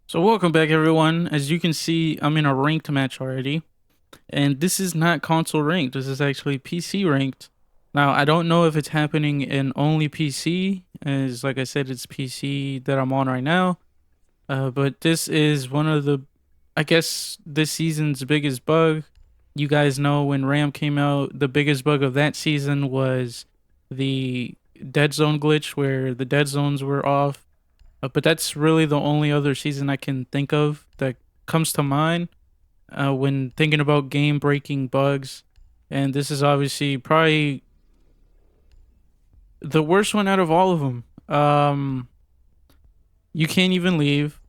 So welcome back everyone. As you can see, I'm in a ranked match already. And this is not console ranked. This is actually PC ranked. Now, I don't know if it's happening in only PC, as like I said, it's PC that I'm on right now. But this is one of the, I guess, this season's biggest bug. You guys know when RAM came out, the biggest bug of that season was the dead zone glitch where the dead zones were off, but that's really the only other season I can think of that comes to mind when thinking about game breaking bugs. And this is obviously probably the worst one out of all of them. You can't even leave.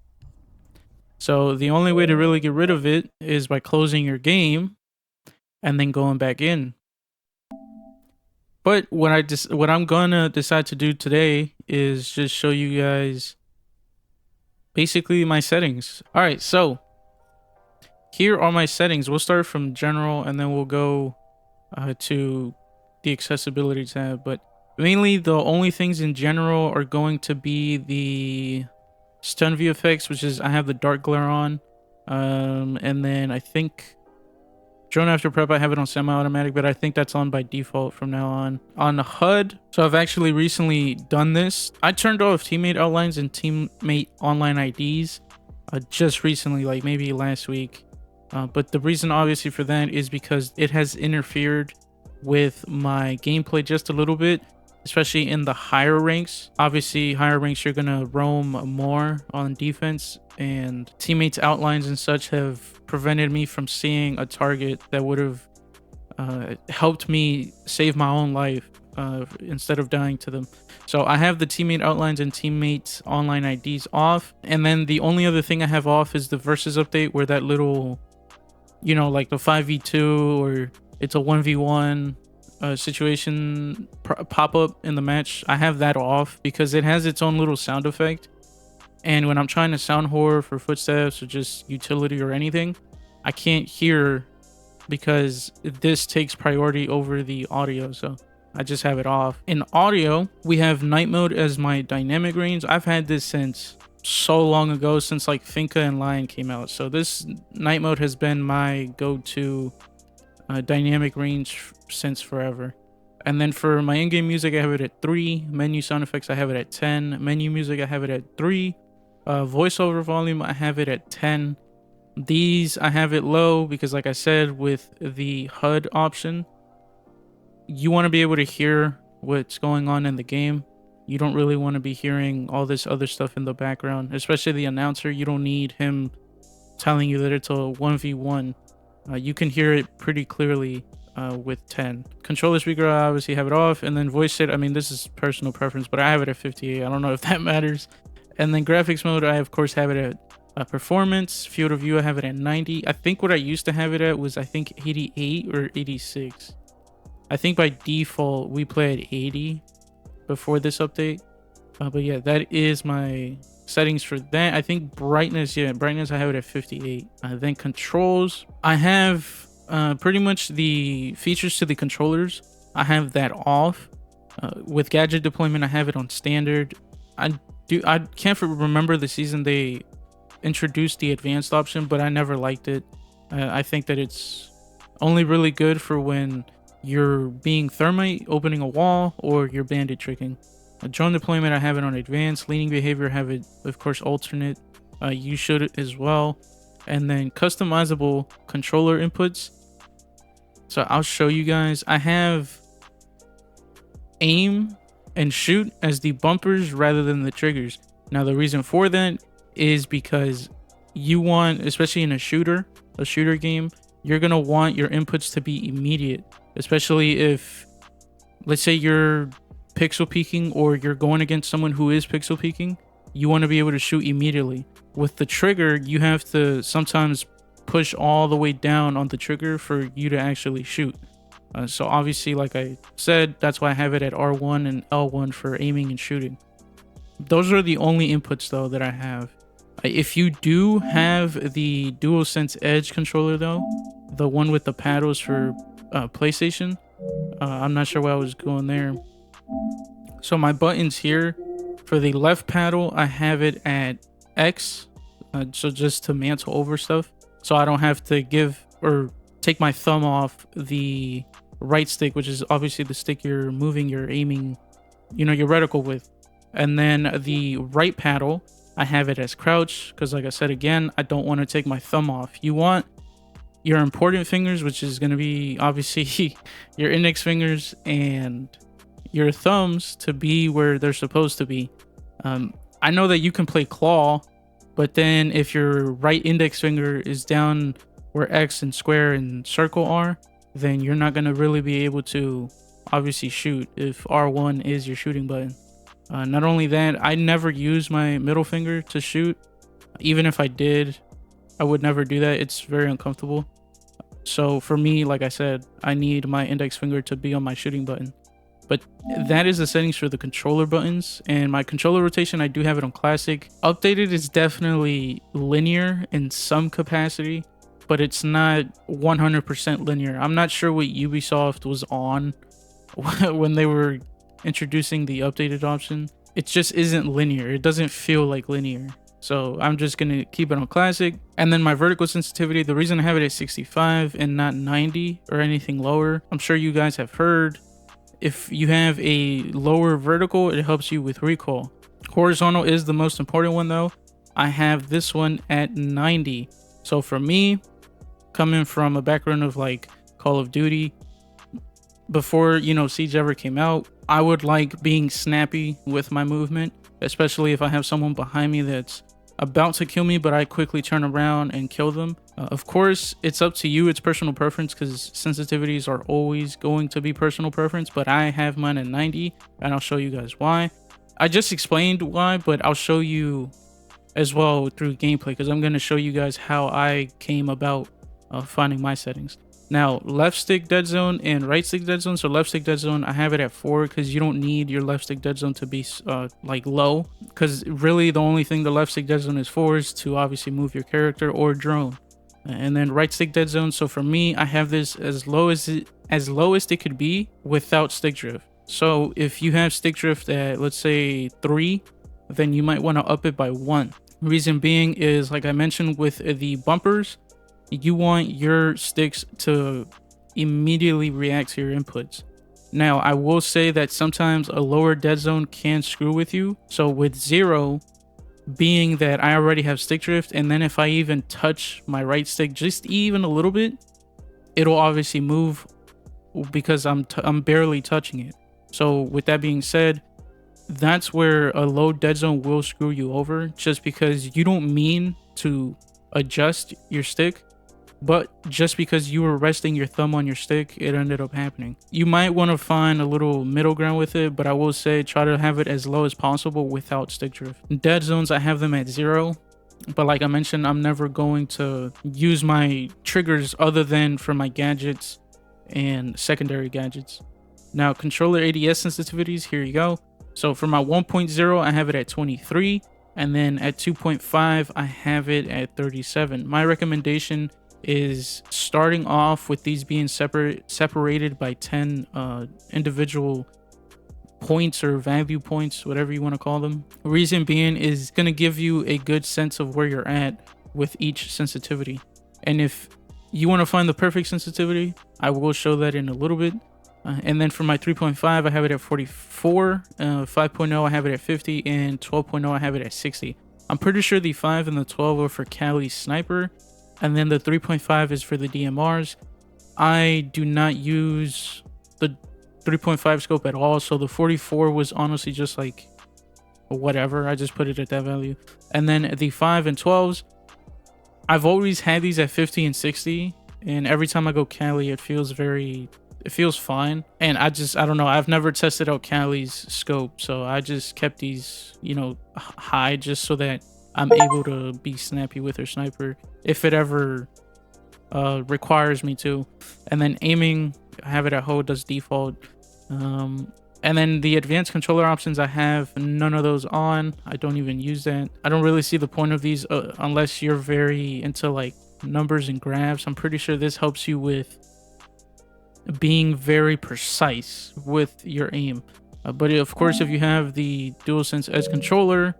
So the only way to really get rid of it is by closing your game and then going back in. But what I'm gonna decide to do today is just show you guys basically my settings. All right, so here are my settings. We'll start from general and then we'll go to the accessibility tab. But mainly the only things in general are going to be the stun VFX, which is I have the dark glare on. And then I think drone after prep, I have it on semi-automatic, but I think that's on by default from now on. On the HUD, so I've actually recently done this. I turned off teammate outlines and teammate online IDs just recently, like maybe last week. But the reason obviously for that is because it has interfered with my gameplay just a little bit, especially in the higher ranks. Obviously, higher ranks, you're gonna roam more on defense, and teammates' outlines and such have prevented me from seeing a target that would have helped me save my own life instead of dying to them. So I have the teammate outlines and teammates online IDs off, and then the only other thing I have off is the versus update, where that little, like the 5v2 or it's a 1v1 situation pop up in the match. I have that off because it has its own little sound effect. And when I'm trying to sound horror for footsteps or just utility or anything, I can't hear because this takes priority over the audio. So I just have it off. In audio, we have night mode as my dynamic range. I've had this since so long ago, since like Finka and Lion came out. So this night mode has been my go-to dynamic range since forever. And then for my in-game music, I have it at 3. Menu sound effects, I have it at 10. Menu music, I have it at 3. Voiceover volume, I have it at 10. These, I have it low because, like I said, with the HUD option, you want to be able to hear what's going on in the game. You don't really want to be hearing all this other stuff in the background, especially the announcer. You don't need him telling you that it's a 1v1. You can hear it pretty clearly with 10. Controller speaker, I obviously have it off. And then voice set, I mean, this is personal preference, but I have it at 58. I don't know if that matters. And then graphics mode, I of course have it at performance. Field of view, I have it at 90. I think what I used to have it at was, I think, 88 or 86. I think by default, we play at 80 before this update. But yeah, that is my settings for that. I think brightness, brightness, I have it at 58. Then controls, I have pretty much the features to the controllers. I have that off. With gadget deployment, I have it on standard. I can't remember the season they introduced the advanced option, but I never liked it. I think that it's only really good for when you're being thermite, opening a wall, or you're bandit tricking. Drone deployment, I have it on advanced. Leaning behavior, I have it, of course, alternate. You should as well. And then customizable controller inputs. So I'll show you guys. I have aim and shoot as the bumpers rather than the triggers. Now the reason for that is because you want, especially in a shooter game, you're gonna want your inputs to be immediate, especially if, let's say, you're pixel peeking or you're going against someone who is pixel peeking. You want to be able to shoot immediately. With the trigger, you have to sometimes push all the way down on the trigger for you to actually shoot. So obviously, like I said, that's why I have it at R1 and L1 for aiming and shooting. Those are the only inputs though that I have. If you do have the DualSense Edge controller though, the one with the paddles for PlayStation, I'm not sure why I was going there. So my buttons here, for the left paddle, I have it at X, so just to mantle over stuff, so I don't have to give or take my thumb off the right stick, which is obviously the stick you're moving, you're aiming, your reticle with. And then the right paddle, I have it as crouch because, like I said again, I don't want to take my thumb off. You want your important fingers, which is going to be obviously your index fingers and your thumbs, to be where they're supposed to be. I know that you can play claw, but then if your right index finger is down where X and square and circle are, then you're not going to really be able to obviously shoot if R1 is your shooting button. Not only that, I never use my middle finger to shoot. Even if I did, I would never do that. It's very uncomfortable. So for me, like I said, I need my index finger to be on my shooting button. But that is the settings for the controller buttons. And my controller rotation, I do have it on classic. Updated is definitely linear in some capacity, but it's not 100% linear. I'm not sure what Ubisoft was on when they were introducing the updated option. It just isn't linear. It doesn't feel like linear. So I'm just going to keep it on classic. And then my vertical sensitivity, the reason I have it at 65 and not 90 or anything lower, I'm sure you guys have heard, if you have a lower vertical, it helps you with recoil. Horizontal is the most important one though. I have this one at 90. So for me, coming from a background of like Call of Duty, before Siege ever came out, I would like being snappy with my movement, especially if I have someone behind me that's about to kill me, but I quickly turn around and kill them. Of course, it's up to you. It's personal preference because sensitivities are always going to be personal preference, but I have mine at 90 and I'll show you guys why. I just explained why, but I'll show you as well through gameplay because I'm going to show you guys how I came about finding my settings. Now, left stick dead zone and right stick dead zone. So left stick dead zone, I have it at 4 because you don't need your left stick dead zone to be like low, because really the only thing the left stick dead zone is for is to obviously move your character or drone. And then right stick dead zone. So for me, I have this as low as it could be without stick drift. So if you have stick drift at, let's say 3, then you might want to up it by 1. Reason being is, like I mentioned with the bumpers, you want your sticks to immediately react to your inputs. Now, I will say that sometimes a lower dead zone can screw with you. So with 0, being that I already have stick drift, and then if I even touch my right stick just even a little bit, it'll obviously move because I'm barely touching it. So with that being said, that's where a low dead zone will screw you over, just because you don't mean to adjust your stick, but just because you were resting your thumb on your stick, it ended up happening. You might want to find a little middle ground with it, but I will say try to have it as low as possible without stick drift. Dead zones, I have them at 0, but like I mentioned, I'm never going to use my triggers other than for my gadgets and secondary gadgets. Now, controller ADS sensitivities, here you go. So for my 1.0, I have it at 23, and then at 2.5, I have it at 37. My recommendation is starting off with these being separated by 10 individual points or value points, whatever you want to call them. Reason being is going to give you a good sense of where you're at with each sensitivity. And if you want to find the perfect sensitivity, I will show that in a little bit. And then for my 3.5, I have it at 44, 5.0 I have it at 50, and 12.0 I have it at 60. I'm pretty sure the 5 and the 12 are for Kali Sniper, and then the 3.5 is for the DMRs. I do not use the 3.5 scope at all, so the 44 was honestly just like whatever. I just put it at that value. And then the 5 and 12s, I've always had these at 50 and 60, and every time I go Kali, it feels fine. And I don't know, I've never tested out Kali's scope, so I just kept these, high, just so that I'm able to be snappy with her sniper if it ever requires me to. And then aiming, I have it at hold as default. And then the advanced controller options, I have none of those on. I don't even use that. I don't really see the point of these unless you're very into like numbers and graphs. I'm pretty sure this helps you with being very precise with your aim. But of course, if you have the DualSense Edge controller,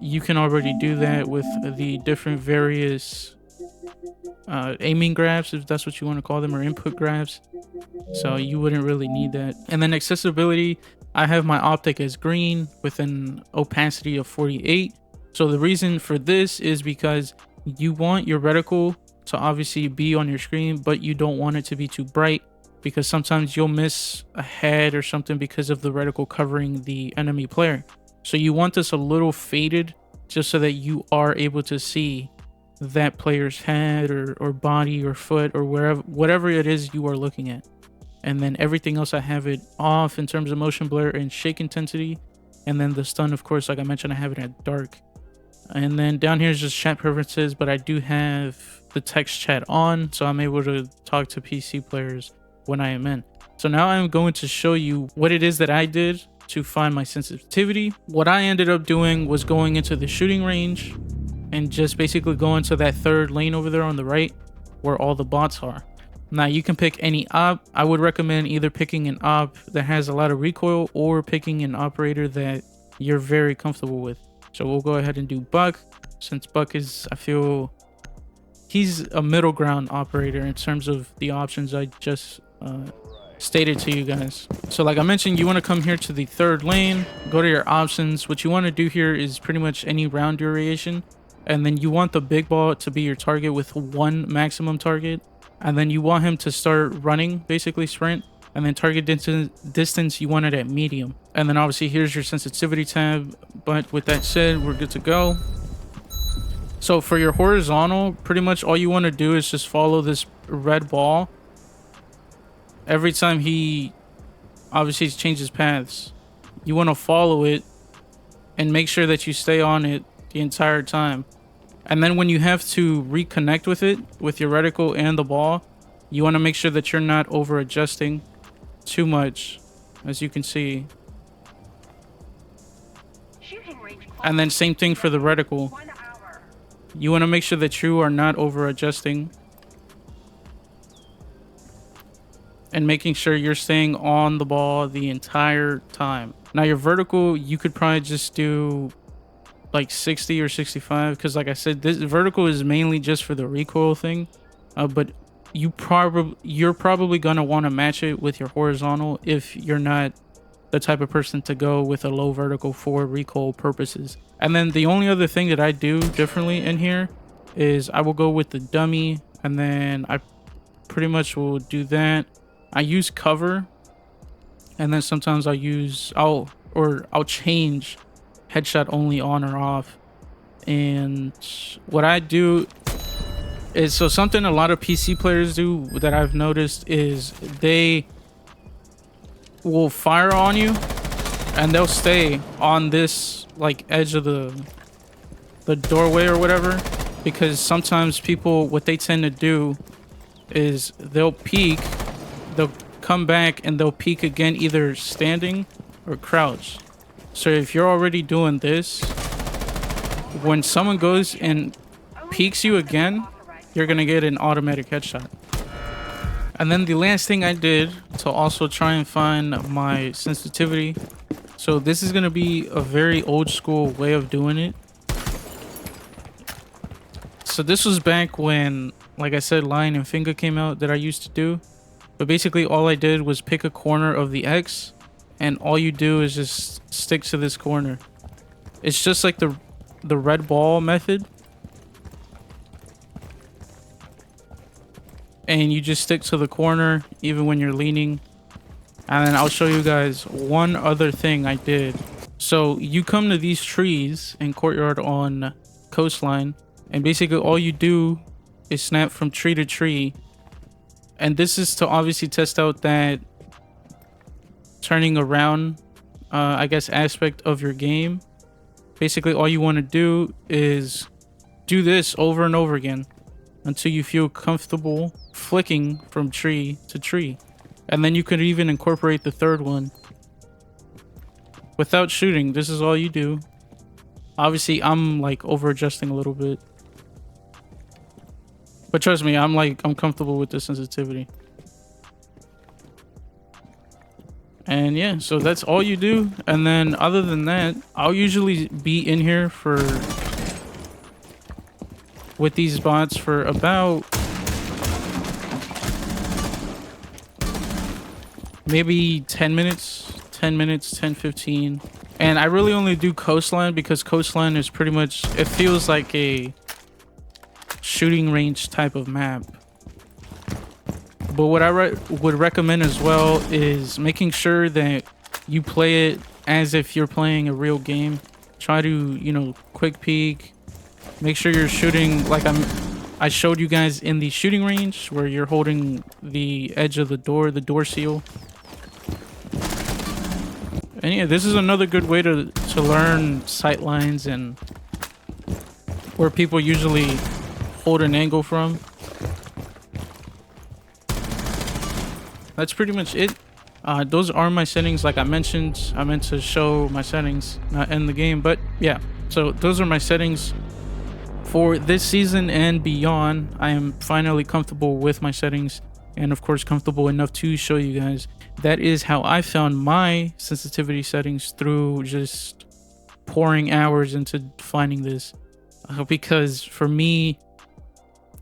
you can already do that with the different various aiming grabs, if that's what you want to call them, or input grabs. So you wouldn't really need that. And then accessibility, I have my optic as green with an opacity of 48. So the reason for this is because you want your reticle to obviously be on your screen, but you don't want it to be too bright, because sometimes you'll miss a head or something because of the reticle covering the enemy player. So you want this a little faded, just so that you are able to see that player's head or body or foot or whatever it is you are looking at. And then everything else, I have it off in terms of motion blur and shake intensity. And then the stun, of course, like I mentioned, I have it at dark. And then down here is just chat preferences, but I do have the text chat on, so I'm able to talk to PC players when I am in. So now I'm going to show you what it is that I did to find my sensitivity. What I ended up doing was going into the shooting range and just basically going to that third lane over there on the right where all the bots are. Now you can pick any op. I would recommend either picking an op that has a lot of recoil or picking an operator that you're very comfortable with. So we'll go ahead and do Buck, since Buck is, I feel, he's a middle ground operator in terms of the options I just stated to you guys. So like I mentioned, you want to come here to the third lane, go to your options. What you want to do here is pretty much any round duration, and then you want the big ball to be your target with one maximum target, and then you want him to start running, basically sprint, and then target distance you want it at medium. And then obviously here's your sensitivity tab. But with that said, we're good to go. So for your horizontal, pretty much all you want to do is just follow this red ball every time he obviously changes paths. You want to follow it and make sure that you stay on it the entire time. And then when you have to reconnect with it, with your reticle and the ball, you want to make sure that you're not over adjusting too much, as you can see. And then same thing for the reticle. You want to make sure that you are not over adjusting and making sure you're staying on the ball the entire time. Now your vertical, you could probably just do like 60 or 65, because like I said, this vertical is mainly just for the recoil thing, but you're probably gonna want to match it with your horizontal if you're not the type of person to go with a low vertical for recoil purposes. And then the only other thing that I do differently in here is I will go with the dummy, and then I pretty much will do that. I use cover, and then sometimes I'll change headshot only on or off. And what I do is, so something a lot of PC players do that I've noticed is they will fire on you and they'll stay on this like edge of the doorway or whatever, because sometimes people, what they tend to do is they'll peek, they'll come back, and they'll peek again, either standing or crouch. So if you're already doing this, when someone goes and peeks you again, you're gonna get an automatic headshot. And then the last thing I did to also try and find my sensitivity, so this is gonna be a very old school way of doing it. So this was back when, like I said, Lion and Finger came out, that I used to do. But basically all I did was pick a corner of the X, and all you do is just stick to this corner. It's just like the red ball method. And you just stick to the corner even when you're leaning. And then I'll show you guys one other thing I did. So you come to these trees in Courtyard on Coastline, and basically all you do is snap from tree to tree. And this is to obviously test out that turning around, I guess, aspect of your game. Basically all you want to do is do this over and over again until you feel comfortable flicking from tree to tree. And then you could even incorporate the third one without shooting. This is all you do. Obviously I'm like over adjusting a little bit, but trust me, I'm comfortable with the sensitivity. And yeah, so that's all you do. And then other than that, I'll usually be in here for with these bots for about maybe 10 minutes, 10, 15. And I really only do coastline because coastline is pretty much, it feels like a shooting range type of map. But what I would recommend as well is making sure that you play it as if you're playing a real game. Try to, you know, quick peek. Make sure you're shooting like I showed you guys in the shooting range where you're holding the edge of the door seal. And yeah, this is another good way to learn sight lines and where people usually hold an angle from. That's pretty much it. Those are my settings. Like I mentioned, I meant to show my settings, not end the game, but yeah. So those are my settings for this season and beyond. I am finally comfortable with my settings and of course comfortable enough to show you guys. That is how I found my sensitivity settings through just pouring hours into finding this. Because for me,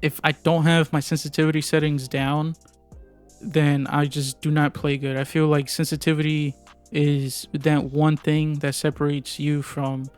if I don't have my sensitivity settings down, then I just do not play good. I feel like sensitivity is that one thing that separates you from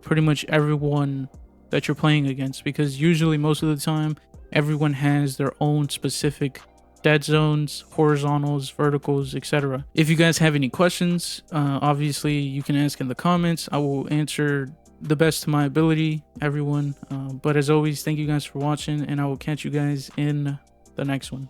pretty much everyone that you're playing against, because usually most of the time everyone has their own specific dead zones, horizontals, verticals, etc. If you guys have any questions, obviously you can ask in the comments. I will answer the best to my ability, everyone. But as always, thank you guys for watching, and I will catch you guys in the next one.